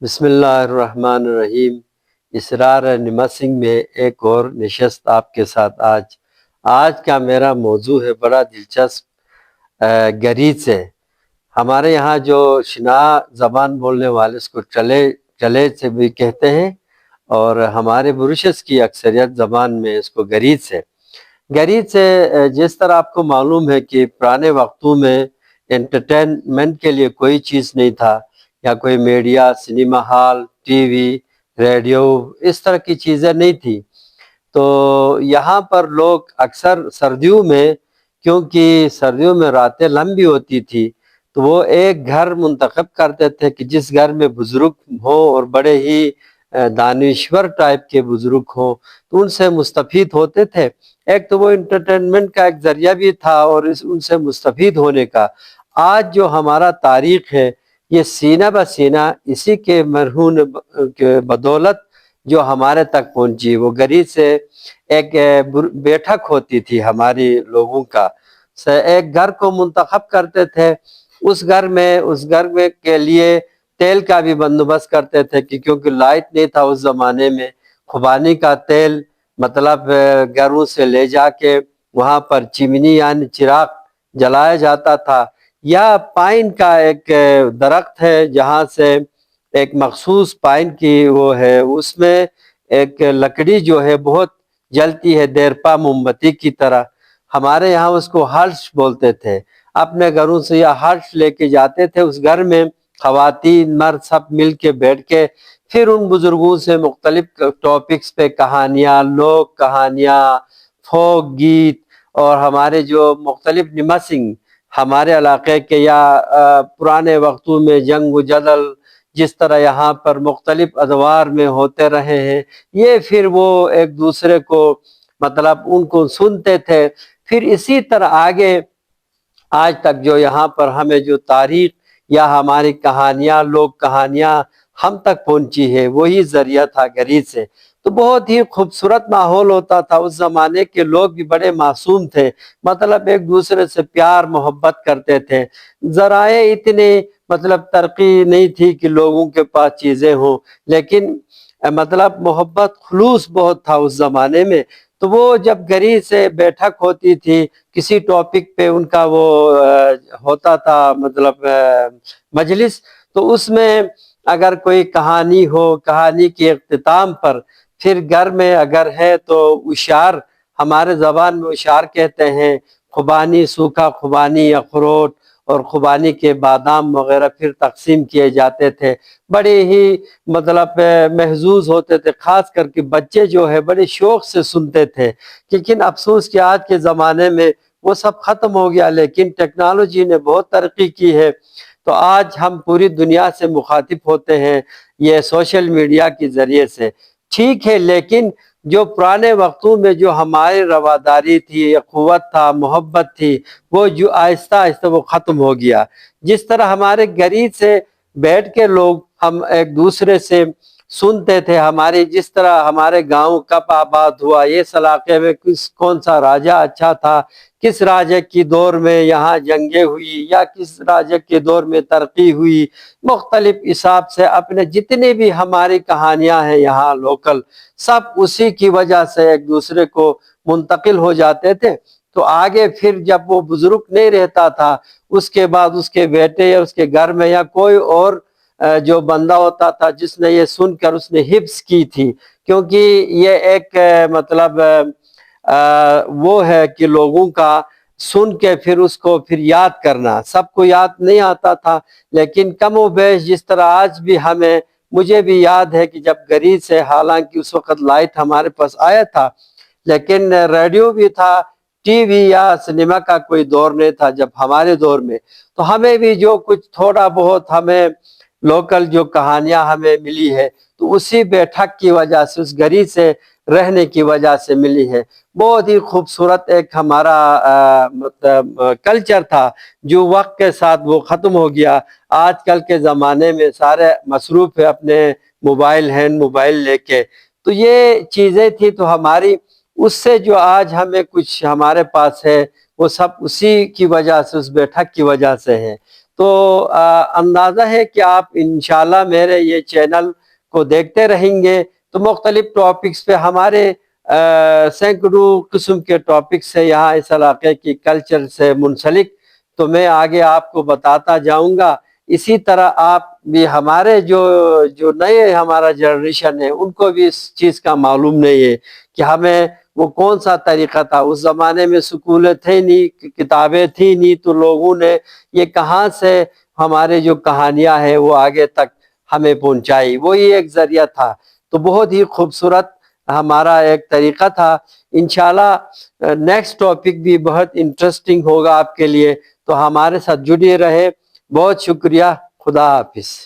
بسم اللہ الرحمن الرحیم۔ اسرار نمسنگ میں ایک اور نشست آپ کے ساتھ آج کا میرا موضوع ہے بڑا دلچسپ، گریز ہے۔ ہمارے یہاں جو شنا زبان بولنے والے اس کو چلے سے بھی کہتے ہیں، اور ہمارے مورشس کی اکثریت زبان میں اس کو گریز ہے۔ گریز سے جس طرح آپ کو معلوم ہے کہ پرانے وقتوں میں انٹرٹینمنٹ کے لیے کوئی چیز نہیں تھا، یا کوئی media, cinema hall, TV, radio, اس طرح کی چیزیں نہیں تھی۔ تو یہاں پر لوگ اکثر سردیوں میں، کیونکہ سردیوں میں راتیں لمبی ہوتی تھی، تو وہ ایک گھر منتخب کرتے تھے کہ جس گھر میں بزرگ ہوں اور بڑے ہی دانشور ٹائپ کے بزرگ ہوں، تو ان سے مستفید ہوتے تھے۔ ایک تو وہ انٹرٹینمنٹ کا ایک ذریعہ بھی تھا، اور ان سے مستفید ہونے کا۔ آج جو ہمارا تاریخ ہے، یہ سینہ بہ سینہ اسی کے مرہون کے بدولت جو ہمارے تک پہنچی۔ وہ گریز سے ایک بیٹھک ہوتی تھی ہماری لوگوں کا، ایک گھر کو منتخب کرتے تھے۔ اس گھر میں کے لیے تیل کا بھی بندوبست کرتے تھے، کیونکہ لائٹ نہیں تھا اس زمانے میں۔ خوبانی کا تیل مطلب گھروں سے لے جا کے وہاں پر چمنی یعنی چراغ جلایا جاتا تھا، یا پائن کا ایک درخت ہے جہاں سے ایک مخصوص پائن کی وہ ہے، اس میں ایک لکڑی جو ہے بہت جلتی ہے، دیرپا موم بتی کی طرح۔ ہمارے یہاں اس کو ہرش بولتے تھے۔ اپنے گھروں سے یہ ہرش لے کے جاتے تھے، اس گھر میں خواتین مرد سب مل کے بیٹھ کے پھر ان بزرگوں سے مختلف ٹاپکس پہ کہانیاں، لوک کہانیاں، فوک گیت، اور ہمارے جو مختلف نمسنگ ہمارے علاقے کے، یا پرانے وقتوں میں جنگ و جدل جس طرح یہاں پر مختلف ادوار میں ہوتے رہے ہیں، یہ پھر وہ ایک دوسرے کو مطلب ان کو سنتے تھے۔ پھر اسی طرح آگے آج تک جو یہاں پر ہمیں جو تاریخ یا ہماری کہانیاں، لوک کہانیاں ہم تک پہنچی ہے، وہی ذریعہ تھا گریز سے۔ تو بہت ہی خوبصورت ماحول ہوتا تھا۔ اس زمانے کے لوگ بھی بڑے معصوم تھے، مطلب ایک دوسرے سے پیار محبت کرتے تھے۔ ذرائع اتنے مطلب ترقی نہیں تھی کہ لوگوں کے پاس چیزیں ہوں، لیکن مطلب محبت خلوص بہت تھا اس زمانے میں۔ تو وہ جب گریز سے بیٹھک ہوتی تھی کسی ٹاپک پہ، ان کا وہ ہوتا تھا مطلب مجلس، تو اس میں اگر کوئی کہانی ہو، کہانی کے اختتام پر پھر گھر میں اگر ہے تو اشعار، ہمارے زبان میں اشعار کہتے ہیں، خوبانی، سوکھا خوبانی، اخروٹ اور خوبانی کے بادام وغیرہ پھر تقسیم کیے جاتے تھے۔ بڑے ہی مطلب محظوظ ہوتے تھے، خاص کر کے بچے جو ہے بڑے شوق سے سنتے تھے۔ لیکن افسوس کہ آج کے زمانے میں وہ سب ختم ہو گیا، لیکن ٹیکنالوجی نے بہت ترقی کی ہے، تو آج ہم پوری دنیا سے مخاطب ہوتے ہیں یہ سوشل میڈیا کے ذریعے سے۔ ٹھیک ہے، لیکن جو پرانے وقتوں میں جو ہماری رواداری تھی، اخوت تھا، محبت تھی، وہ جو آہستہ آہستہ وہ ختم ہو گیا۔ جس طرح ہمارے گریز سے بیٹھ کے لوگ ہم ایک دوسرے سے سنتے تھے، ہماری جس طرح ہمارے گاؤں کب آباد ہوا، اس علاقے میں کون سا راجہ اچھا تھا، کس راجہ کی دور میں یہاں جنگیں ہوئی، یا کس راجہ کے دور میں ترقی ہوئی، مختلف حساب سے اپنے جتنے بھی ہماری کہانیاں ہیں یہاں لوکل، سب اسی کی وجہ سے ایک دوسرے کو منتقل ہو جاتے تھے۔ تو آگے پھر جب وہ بزرگ نہیں رہتا تھا، اس کے بعد اس کے بیٹے یا اس کے گھر میں یا کوئی اور جو بندہ ہوتا تھا جس نے یہ سن کر اس نے حفظ کی تھی، کیونکہ یہ ایک مطلب وہ ہے کہ لوگوں کا سن کے پھر اس کو پھر یاد کرنا، سب کو یاد نہیں آتا تھا، لیکن کم و بیش جس طرح آج بھی مجھے بھی یاد ہے کہ جب گریز سے، حالانکہ اس وقت لائٹ ہمارے پاس آیا تھا، لیکن ریڈیو بھی تھا، ٹی وی یا سنیما کا کوئی دور نہیں تھا جب ہمارے دور میں۔ تو ہمیں بھی جو کچھ تھوڑا بہت ہمیں لوکل جو کہانیاں ہمیں ملی ہے، تو اسی بیٹھک کی وجہ سے، اس گریز سے رہنے کی وجہ سے ملی ہے۔ بہت ہی خوبصورت ایک ہمارا کلچر تھا جو وقت کے ساتھ وہ ختم ہو گیا۔ آج کل کے زمانے میں سارے مصروف ہے اپنے موبائل، ہینڈ موبائل لے کے۔ تو یہ چیزیں تھی تو ہماری، اس سے جو آج ہمیں کچھ ہمارے پاس ہے وہ سب اسی کی وجہ سے، اس بیٹھک کی وجہ سے ہے۔ تو اندازہ ہے کہ آپ انشاءاللہ میرے یہ چینل کو دیکھتے رہیں گے تو مختلف ٹاپکس پہ ہمارے سینکڑوں قسم کے ٹاپکس ہے یہاں اس علاقے کی کلچر سے منسلک، تو میں آگے آپ کو بتاتا جاؤں گا۔ اسی طرح آپ بھی ہمارے جو نئے ہمارا جنریشن ہے ان کو بھی اس چیز کا معلوم نہیں ہے کہ ہمیں وہ کون سا طریقہ تھا۔ اس زمانے میں سکولیں تھے نہیں، کتابیں تھی نہیں، تو لوگوں نے یہ کہاں سے ہمارے جو کہانیاں ہیں وہ آگے تک ہمیں پہنچائی، وہی ایک ذریعہ تھا۔ تو بہت ہی خوبصورت ہمارا ایک طریقہ تھا۔ انشاءاللہ نیکسٹ ٹاپک بھی بہت انٹرسٹنگ ہوگا آپ کے لیے، تو ہمارے ساتھ جڑے رہے۔ بہت شکریہ، خدا حافظ۔